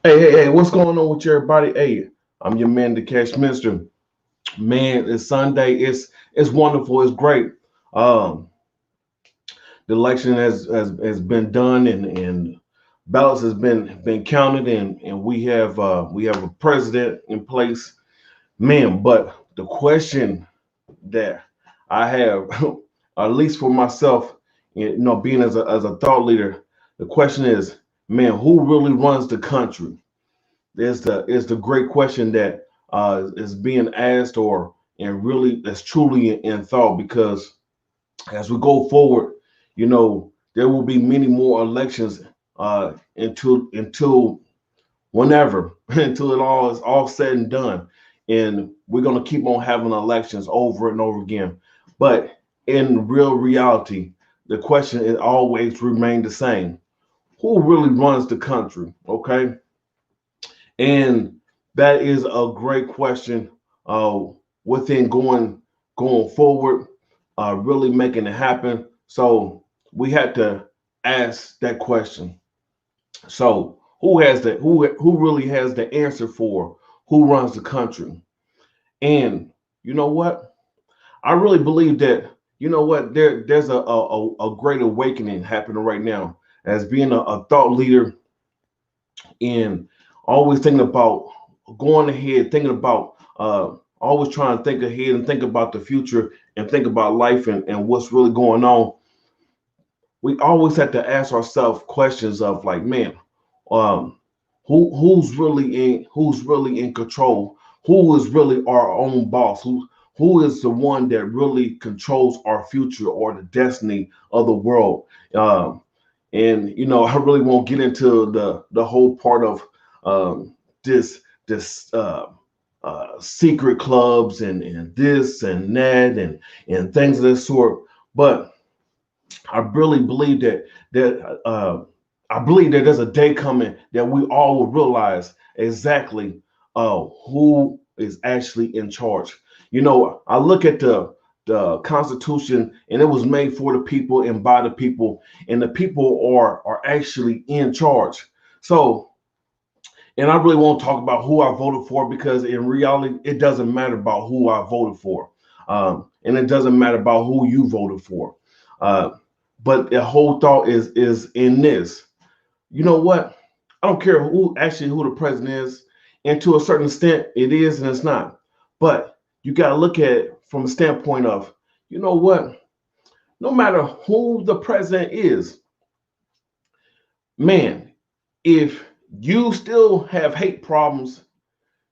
Hey, what's going on with everybody? Hey, I'm your man, the Cash Mister. Man, it's Sunday. It's wonderful. It's great. Um, the election has been done and ballots has been counted and we have a president in place. Man, but the question that I have, at least for myself, being as a thought leader, the question is, man, who really runs the country? Is the great question that is being asked, or and really that's truly in thought, because as we go forward, there will be many more elections until whenever until it all said and done, and we're gonna keep on having elections over and over again. But in real reality, the question is always remain the same: who really runs the country? Okay, and that is a great question. Uh, within going forward, really making it happen. So we had to ask that question. So who really has the answer for who runs the country? And you know what? I really believe that there's a great awakening happening right now as being a thought leader and always thinking about going ahead, thinking about always trying to think ahead and think about the future and think about life and what's really going on. We always have to ask ourselves questions of like, man, um, who's really in control? Who is really our own boss? Who is the one that really controls our future or the destiny of the world? Um, and I really won't get into the whole part of this secret clubs and this and that and things of this sort. But I really believe that I believe that there's a day coming that we all will realize exactly who is actually in charge. I look at the Constitution, and it was made for the people and by the people, and the people are actually in charge. So, and I really won't talk about who I voted for, because in reality, it doesn't matter about who I voted for, and it doesn't matter about who you voted for. Uh, but the whole thought is in this. You know what? I don't care who the president is, and to a certain extent, it is and it's not. But you got to look at it from a standpoint of, you know what? No matter who the president is, man, if you still have hate problems,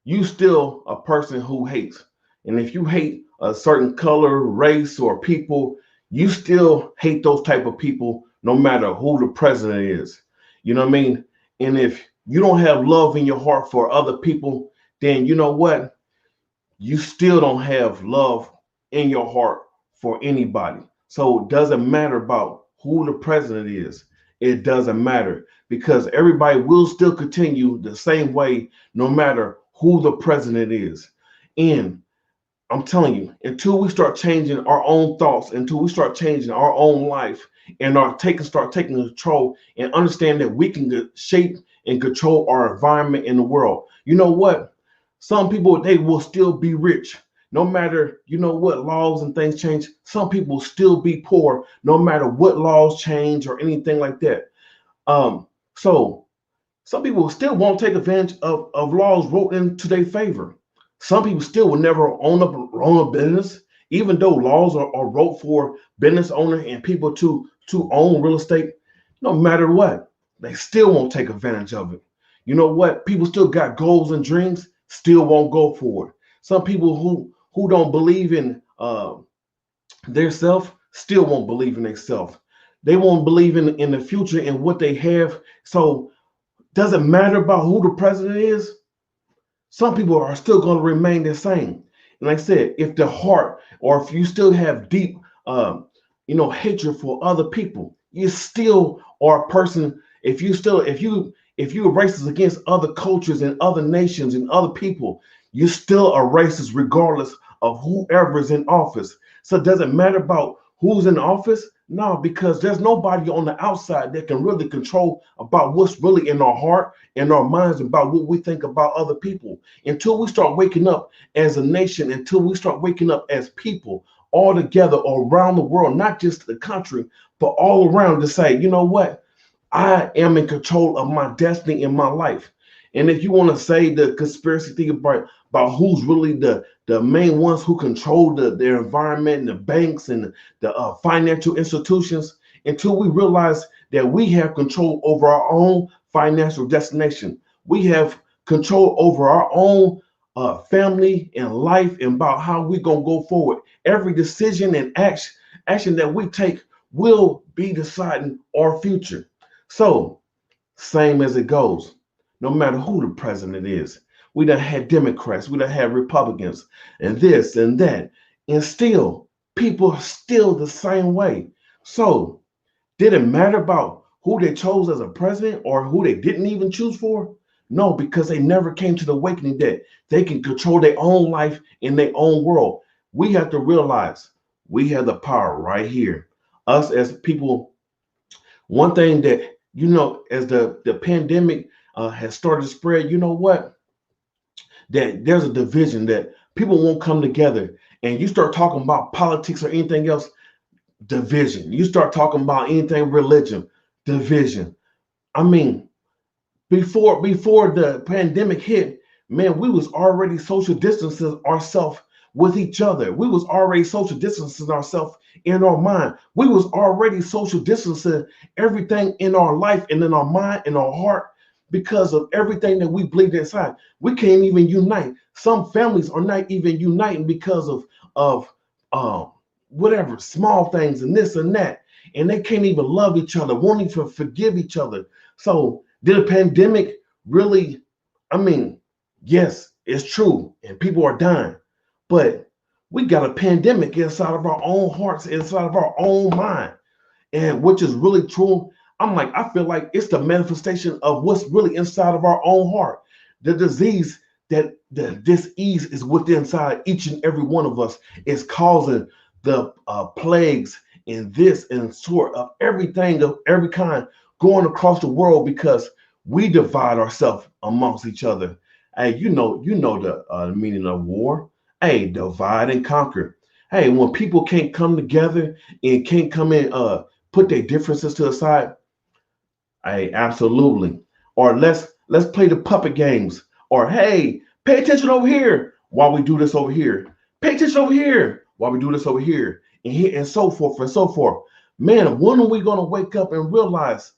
you still a person who hates. And if you hate a certain color, race, or people, you still hate those type of people no matter who the president is. You know what I mean? And if you don't have love in your heart for other people, then you know what? You still don't have love in your heart for anybody. So it doesn't matter about who the president is. It doesn't matter, because everybody will still continue the same way no matter who the president is. And I'm telling you, until we start changing our own thoughts, until we start changing our own life and start taking control and understand that we can shape and control our environment in the world. You know what? Some people, they will still be rich. No matter, what laws and things change, some people will still be poor no matter what laws change or anything like that. So some people still won't take advantage of laws wrote into their favor. Some people still will never own a business, even though laws are wrote for business owner and people to own real estate. No matter what, they still won't take advantage of it. You know what? People still got goals and dreams, still won't go for it. Some people who don't believe in their self still won't believe in themselves. They won't believe in the future and what they have. So doesn't matter about who the president is. Some people are still going to remain the same. And like I said, if the heart, or if you still have deep, hatred for other people, you still are a person. If you are racist against other cultures and other nations and other people, you're still a racist regardless of whoever is in office. So it doesn't matter about who's in office. No, because there's nobody on the outside that can really control about what's really in our heart and our minds about what we think about other people. Until we start waking up as a nation, until we start waking up as people all together around the world, not just the country, but all around to say, you know what? I am in control of my destiny in my life. And if you want to say the conspiracy theory about who's really the main ones who control their environment and the banks and the financial institutions, until we realize that we have control over our own financial destination, we have control over our own family and life and about how we're going to go forward. Every decision and action that we take will be deciding our future. So, same as it goes, no matter who the president is. We done had Democrats, we done had Republicans, and this and that. And still, people are still the same way. So, did it matter about who they chose as a president or who they didn't even choose for? No, because they never came to the awakening that they can control their own life in their own world. We have to realize we have the power right here. Us as people, one thing that, as the pandemic has started to spread, you know what? That there's a division that people won't come together. And you start talking about politics or anything else, division. You start talking about anything religion, division. I mean, before the pandemic hit, man, we was already social distancing ourselves with each other. We was already social distancing ourselves in our mind. We was already social distancing everything in our life and in our mind and our heart because of everything that we believed inside. We can't even unite. Some families are not even uniting because of whatever small things and this and that, and they can't even love each other, won't even forgive each other. So did a pandemic really? I mean, yes, it's true, and people are dying, but we got a pandemic inside of our own hearts, inside of our own mind, and which is really true. I'm like, I feel like it's the manifestation of what's really inside of our own heart. The disease that the disease is within inside each and every one of us is causing the plagues and this and sort of everything of every kind going across the world because we divide ourselves amongst each other. Hey, you know the meaning of war. Hey, divide and conquer. Hey, when people can't come together and can't come in, put their differences to the side. Hey, absolutely. Or let's play the puppet games. Or hey, pay attention over here while we do this over here. Pay attention over here while we do this over here, and here and so forth and so forth. Man, when are we gonna wake up and realize,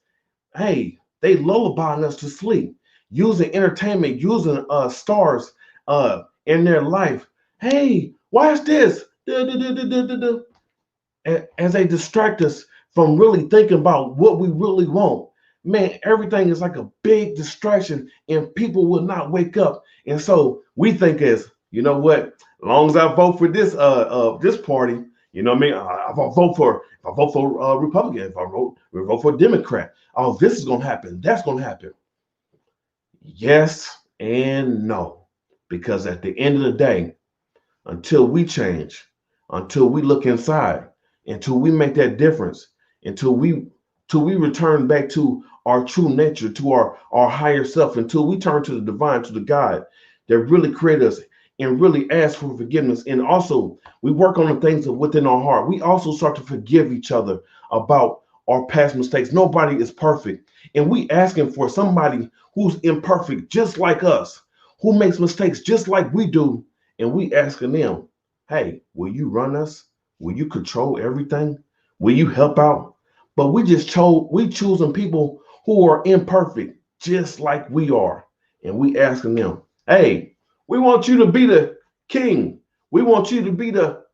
hey, they lullabying us to sleep, using entertainment, using stars in their life. Hey, watch this. As they distract us from really thinking about what we really want. Man, everything is like a big distraction, and people will not wake up. And so we think as, you know what, as long as I vote for this party, you know what I mean? If I vote for Republican, if I vote for Democrat, oh, this is gonna happen, that's gonna happen. Yes and no. Because at the end of the day, until we change, until we look inside, until we make that difference, until we return back to our true nature, to our higher self, until we turn to the divine, to the God that really created us and really ask for forgiveness. And also we work on the things within our heart. We also start to forgive each other about our past mistakes. Nobody is perfect. And we asking for somebody who's imperfect, just like us, who makes mistakes just like we do, and we asking them, hey, will you run us? Will you control everything? Will you help out? But we choosing people who are imperfect, just like we are. And we asking them, hey, we want you to be the king. We want you to be the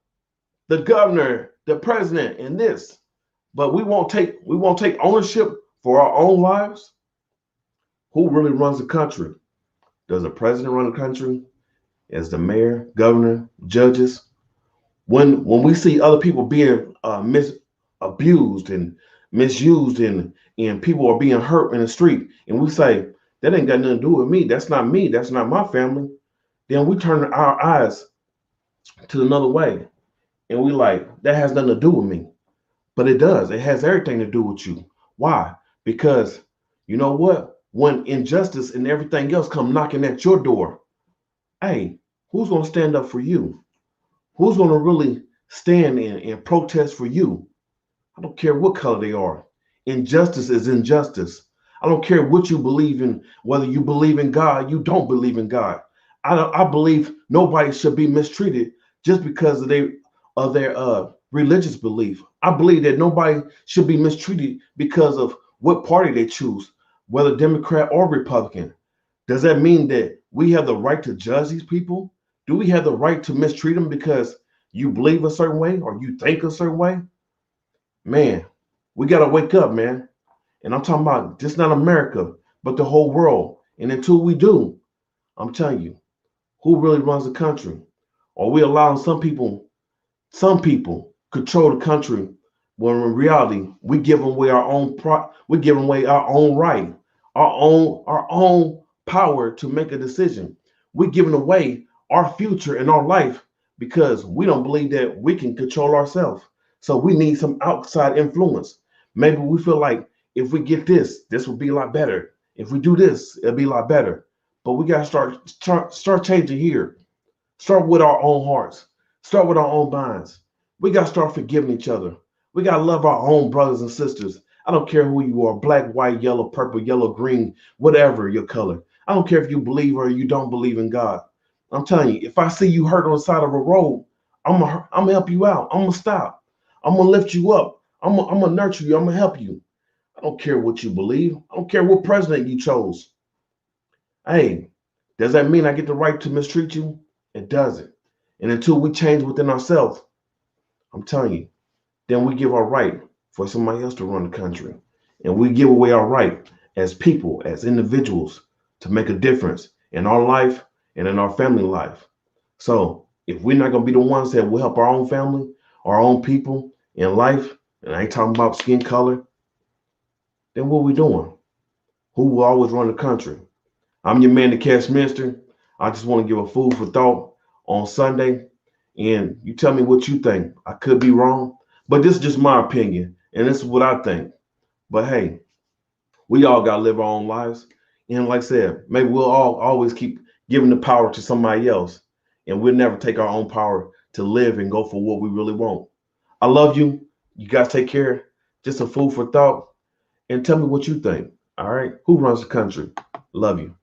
governor, the president, and this. But we won't take ownership for our own lives. Who really runs the country? Does the president run the country? As the mayor, governor, judges? When we see other people being abused and misused and people are being hurt in the street, and we say that ain't got nothing to do with me, that's not me, that's not my family, then we turn our eyes to another way and we like that has nothing to do with me. But it does. It has everything to do with you. Why? Because you know what? When injustice and everything else come knocking at your door, hey, who's going to stand up for you? Who's going to really stand and protest for you? I don't care what color they are. Injustice is injustice. I don't care what you believe in, whether you believe in God, you don't believe in God. I believe nobody should be mistreated just because of their religious belief. I believe that nobody should be mistreated because of what party they choose, whether Democrat or Republican. Does that mean that we have the right to judge these people? Do we have the right to mistreat them because you believe a certain way or you think a certain way? Man, we got to wake up, man. And I'm talking about just not America, but the whole world. And until we do, I'm telling you, who really runs the country? Are we allowing some people control the country when in reality we give away we give away our own right, our own power to make a decision. We're giving away our future and our life because we don't believe that we can control ourselves. So we need some outside influence. Maybe we feel like if we get this will be a lot better. If we do this, it'll be a lot better. But we gotta start changing here. Start with our own hearts. Start with our own minds. We got to start forgiving each other. We got to love our own brothers and sisters. I don't care who you are, black, white, yellow, purple, yellow, green, whatever your color. I don't care if you believe or you don't believe in God. I'm telling you, if I see you hurt on the side of a road, I'm gonna help you out. I'm gonna stop. I'm gonna lift you up. I'm gonna nurture you. I'm gonna help you. I don't care what you believe. I don't care what president you chose. Hey, does that mean I get the right to mistreat you? It doesn't. And until we change within ourselves, I'm telling you, then we give our right for somebody else to run the country. And we give away our right as people, as individuals, to make a difference in our life and in our family life. So if we're not going to be the ones that will help our own family, our own people in life, and I ain't talking about skin color, then what are we doing? Who will always run the country? I'm your man, the Cash Minister. I just want to give a food for thought on Sunday. And you tell me what you think. I could be wrong, but this is just my opinion. And this is what I think. But hey, we all got to live our own lives. And like I said, maybe we'll all always keep giving the power to somebody else. And we'll never take our own power to live and go for what we really want. I love you. You guys take care. Just a food for thought. And tell me what you think. All right. Who runs the country? Love you.